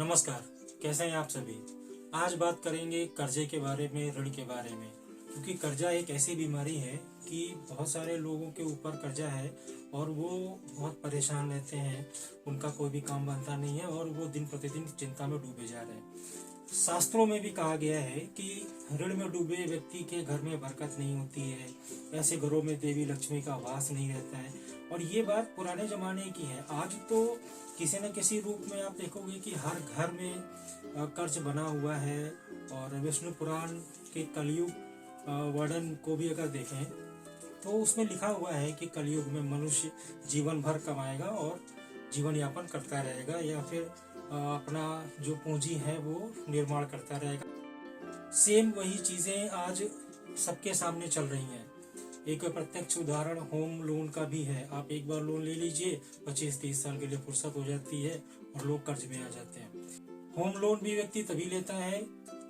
नमस्कार, कैसे हैं आप सभी। आज बात करेंगे कर्जे के बारे में, ऋण के बारे में। क्योंकि कर्जा एक ऐसी बीमारी है कि बहुत सारे लोगों के ऊपर कर्जा है और वो बहुत परेशान रहते हैं। उनका कोई भी काम बनता नहीं है और वो दिन प्रतिदिन चिंता में डूबे जा रहे हैं। शास्त्रों में भी कहा गया है कि ऋण में डूबे व्यक्ति के घर में बरकत नहीं होती है, ऐसे घरों में देवी लक्ष्मी का वास नहीं रहता है। और ये बात पुराने जमाने की है। आज तो किसी न किसी रूप में आप देखोगे कि हर घर में कर्ज बना हुआ है। और विष्णु पुराण के कलयुग वर्णन को भी अगर देखें तो उसमें लिखा हुआ है कि कलयुग में मनुष्य जीवन भर कमाएगा और जीवन यापन करता रहेगा, या फिर अपना जो पूंजी है वो निर्माण करता रहेगा। सेम वही चीजें आज सबके सामने चल रही हैं। एक प्रत्यक्ष उदाहरण होम लोन का भी है। आप एक बार लोन ले लीजिए, 25-30 साल के लिए फुर्सत हो जाती है और लोग कर्ज में आ जाते हैं। होम लोन भी व्यक्ति तभी लेता है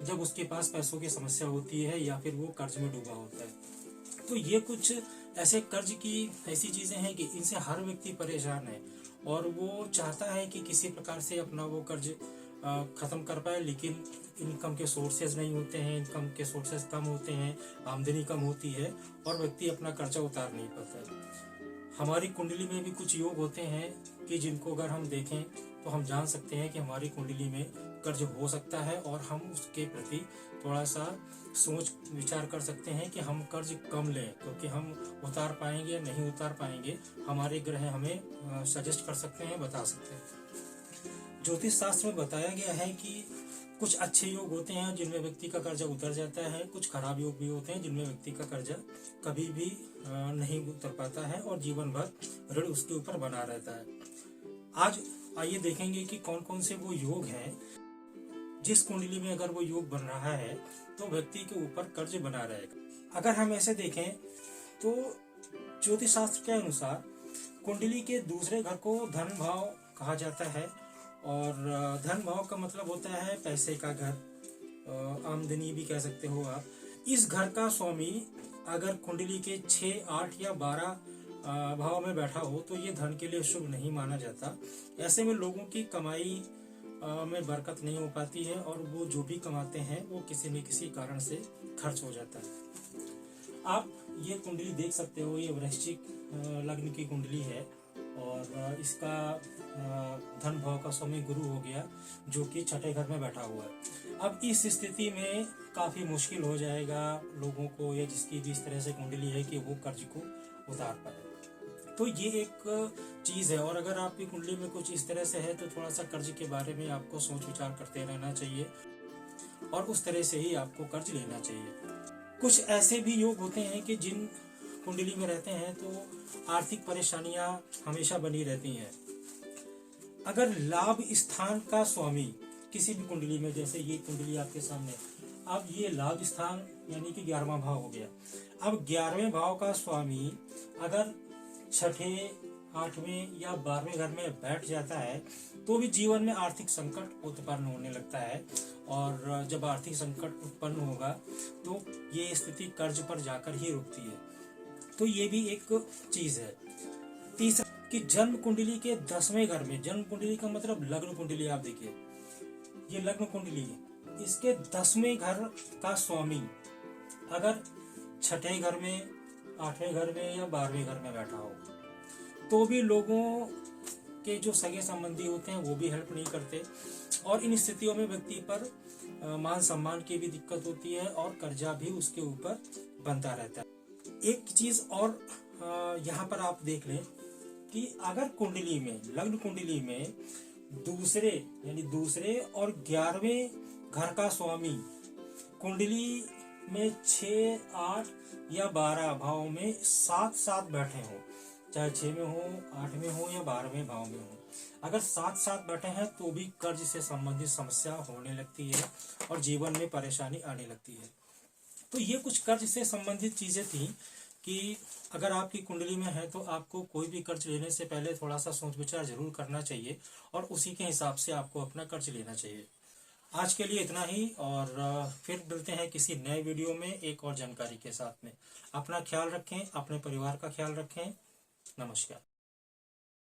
जब उसके पास पैसों की समस्या होती है या फिर वो कर्ज में डूबा होता है। तो ये कुछ ऐसे कर्ज की ऐसी चीजें हैं कि इनसे हर व्यक्ति परेशान है और वो चाहता है कि किसी प्रकार से अपना वो कर्ज खत्म कर पाए, लेकिन इनकम के सोर्सेज नहीं होते हैं, इनकम के सोर्सेज कम होते हैं, आमदनी कम होती है और व्यक्ति अपना कर्जा उतार नहीं पाता है। हमारी कुंडली में भी कुछ योग होते हैं कि जिनको अगर हम देखें तो हम जान सकते हैं कि हमारी कुंडली में कर्ज हो सकता है और हम उसके प्रति थोड़ा सा सोच विचार कर सकते हैं कि हम कर्ज कम लें, क्योंकि हम उतार पाएंगे या नहीं उतार पाएंगे हमारे ग्रह हमें सजेस्ट कर सकते हैं, बता सकते हैं। ज्योतिष शास्त्र में बताया गया है कि कुछ अच्छे योग होते हैं जिनमें व्यक्ति का कर्जा उतर जाता है, कुछ खराब योग भी होते हैं जिनमें व्यक्ति का कर्जा कभी भी नहीं उतर पाता है और जीवन भर ऋण उसके ऊपर बना रहता है। आज आइए देखेंगे कि कौन कौन से वो योग हैं जिस कुंडली में अगर वो योग बन रहा है तो व्यक्ति के ऊपर कर्ज बना रहेगा। अगर हम ऐसे देखें तो ज्योतिष शास्त्र के अनुसार कुंडली के दूसरे घर को धन भाव कहा जाता है और धन भाव का मतलब होता है पैसे का घर, आमदनी भी कह सकते हो आप। इस घर का स्वामी अगर कुंडली के 6, 8 या 12 भाव में बैठा हो तो ये धन के लिए शुभ नहीं माना जाता। ऐसे में लोगों की कमाई में बरकत नहीं हो पाती है और वो जो भी कमाते हैं वो किसी न किसी कारण से खर्च हो जाता है। आप ये कुंडली देख सकते हो, ये वृश्चिक लग्न की कुंडली है और इसका धन भाव का स्वामी गुरु हो गया जो कि छठे घर में बैठा हुआ है। अब इस स्थिति में काफी मुश्किल हो जाएगा लोगों को, या जिसकी भी इस तरह से कुंडली है कि वो कर्ज को उतार पाए। तो ये एक चीज है। और अगर आपकी कुंडली में कुछ इस तरह से है तो थोड़ा सा कर्ज के बारे में आपको सोच विचार करते रहना चाहिए और उस तरह से ही आपको कर्ज लेना चाहिए। कुछ ऐसे भी योग होते हैं कि जिन कुंडली में रहते हैं तो आर्थिक परेशानियां हमेशा बनी रहती हैं। अगर लाभ स्थान का स्वामी किसी भी कुंडली में, जैसे ये कुंडली आपके सामने, अब ये लाभ स्थान यानी कि 11वां भाव हो गया। अब 11वें भाव का स्वामी अगर छठे, 8वें या 12वें घर में बैठ जाता है तो भी जीवन में आर्थिक संकट उत्पन्न होने लगता है। और जब आर्थिक संकट उत्पन्न होगा तो ये स्थिति कर्ज पर जाकर ही रुकती है। तो ये भी एक चीज है। तीसरा कि जन्म कुंडली के 10वें घर में, जन्म कुंडली का मतलब लग्न कुंडली, आप देखिए ये लग्न कुंडली है, इसके 10वें घर का स्वामी अगर छठे घर में, 8वें घर में या 12वें घर में बैठा हो तो भी लोगों के जो सगे संबंधी होते हैं वो भी हेल्प नहीं करते और इन स्थितियों में व्यक्ति पर मान सम्मान की भी दिक्कत होती है और कर्जा भी उसके ऊपर बनता रहता है। एक चीज और यहाँ पर आप देख लें कि अगर कुंडली में, लग्न कुंडली में दूसरे और 11वें घर का स्वामी कुंडली में 6, 8 या 12 भाव में साथ बैठे हो, चाहे 6 में हो, 8 में हो या 12वें भाव में हो, अगर साथ बैठे हैं तो भी कर्ज से संबंधित समस्या होने लगती है और जीवन में परेशानी आने लगती है। तो ये कुछ कर्ज से संबंधित चीजें थी कि अगर आपकी कुंडली में है तो आपको कोई भी कर्ज लेने से पहले थोड़ा सा सोच विचार जरूर करना चाहिए और उसी के हिसाब से आपको अपना कर्ज लेना चाहिए। आज के लिए इतना ही और फिर मिलते हैं किसी नए वीडियो में एक और जानकारी के साथ में। अपना ख्याल रखें, अपने परिवार का ख्याल रखें। नमस्कार।